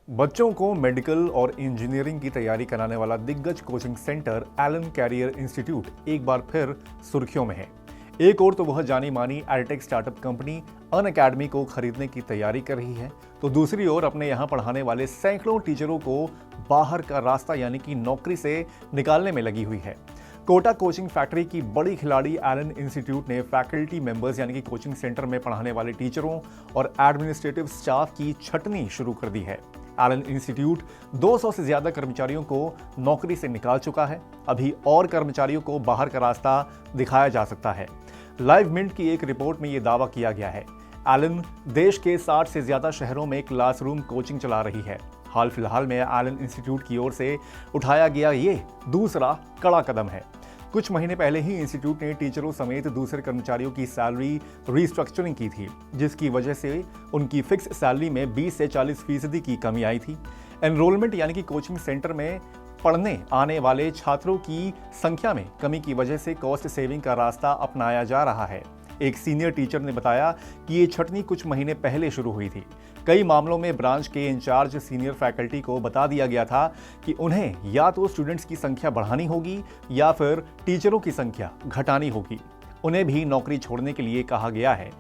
बच्चों को मेडिकल और इंजीनियरिंग की तैयारी कराने वाला दिग्गज coaching centre Allen career institute एक बार फिर सुर्खियों में है। एक और तो वह जानी मानी एडटेक स्टार्टअप कंपनी अनअकैडमी को खरीदने की तैयारी कर रही है, तो दूसरी ओर अपने यहाँ पढ़ाने वाले सैकड़ों टीचरों को बाहर का रास्ता यानी कि नौकरी से निकालने में लगी हुई है। कोटा कोचिंग फैक्ट्री की बड़ी खिलाड़ी एलन इंस्टीट्यूट ने फैकल्टी मेंबर्स यानी कि कोचिंग सेंटर में पढ़ाने वाले टीचरों और एडमिनिस्ट्रेटिव स्टाफ की छटनी शुरू कर दी है। एलन इंस्टीट्यूट 200 से ज्यादा कर्मचारियों को नौकरी से निकाल चुका है। अभी और कर्मचारियों को बाहर का रास्ता दिखाया जा सकता है। लाइव मिंट की एक रिपोर्ट में यह दावा किया गया है। एलन देश के 60 से ज्यादा शहरों में क्लासरूम कोचिंग चला रही है। हाल फिलहाल में एलन इंस्टीट्यूट की ओर से उठाया गया ये दूसरा कड़ा कदम है। कुछ महीने पहले ही इंस्टीट्यूट ने टीचरों समेत दूसरे कर्मचारियों की सैलरी रीस्ट्रक्चरिंग की थी, जिसकी वजह से उनकी फिक्स सैलरी में 20 से 40% की कमी आई थी। एनरोलमेंट यानी कि कोचिंग सेंटर में पढ़ने आने वाले छात्रों की संख्या में कमी की वजह से कॉस्ट सेविंग का रास्ता अपनाया जा रहा है। एक सीनियर टीचर ने बताया कि ये छटनी कुछ महीने पहले शुरू हुई थी। कई मामलों में ब्रांच के इंचार्ज सीनियर फैकल्टी को बता दिया गया था कि उन्हें या तो स्टूडेंट्स की संख्या बढ़ानी होगी या फिर टीचरों की संख्या घटानी होगी। उन्हें भी नौकरी छोड़ने के लिए कहा गया है।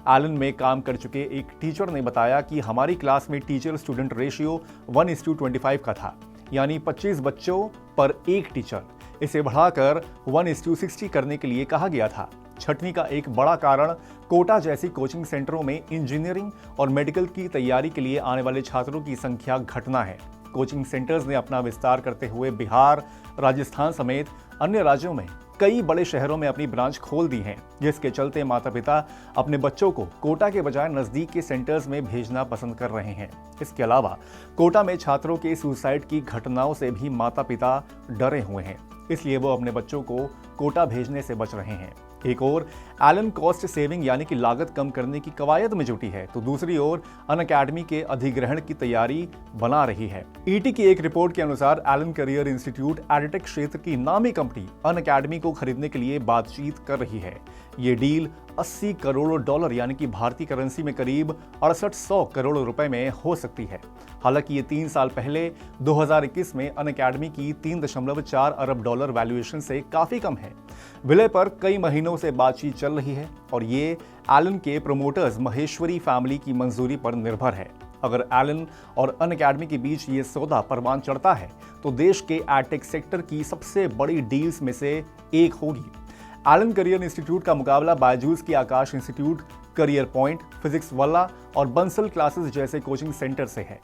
एलन में काम कर चुके एक टीचर ने बताया कि हमारी क्लास में टीचर स्टूडेंट रेशियो 1:25 का था, यानी 25 बच्चों पर एक टीचर। इसे बढ़ाकर 1:60 करने के लिए कहा गया था। छटनी का एक बड़ा कारण कोटा जैसी कोचिंग सेंटरों में इंजीनियरिंग और मेडिकल की तैयारी के लिए आने वाले छात्रों की संख्या घटना है। कोचिंग सेंटर्स ने अपना विस्तार करते हुए बिहार, राजस्थान समेत अन्य राज्यों में कई बड़े शहरों में अपनी ब्रांच खोल दी हैं, जिसके चलते माता पिता अपने बच्चों को कोटा के बजाय नजदीक के सेंटर्स में भेजना पसंद कर रहे हैं। इसके अलावा कोटा में छात्रों के सुसाइड की घटनाओं से भी माता पिता डरे हुए हैं, इसलिए वो अपने बच्चों को कोटा भेजने से बच रहे हैं। एक ओर एलन कॉस्ट सेविंग यानी कि लागत कम करने की कवायद में जुटी है, तो दूसरी ओर अनअकैडमी के अधिग्रहण की तैयारी बना रही है। ईटी की एक रिपोर्ट के अनुसार एलन कैरियर इंस्टीट्यूट एडटेक क्षेत्र की नामी कंपनी अनअकैडमी को खरीदने के लिए बातचीत कर रही है। ये डील $80 करोड़ यानी कि भारतीय करेंसी में करीब 6800 करोड़ रुपए में हो सकती है। हालांकि ये 3 साल पहले 2021 में अनअकैडमी की $3.4 अरब वैल्यूएशन से काफी कम है। विलय पर कई महीनों से बातचीत चल रही है और ये एलन के प्रमोटर्स महेश्वरी फैमिली की मंजूरी पर निर्भर है। अगर एलन और अनअकैडमी के बीच ये सौदा परवान चढ़ता है तो देश के एडटेक सेक्टर की सबसे बड़ी डील्स में से एक होगी। एलन कैरियर इंस्टीट्यूट का मुकाबला बायजूस की आकाश इंस्टीट्यूट, करियर पॉइंट, फिजिक्स वाला और बंसल क्लासेस जैसे कोचिंग सेंटर से है।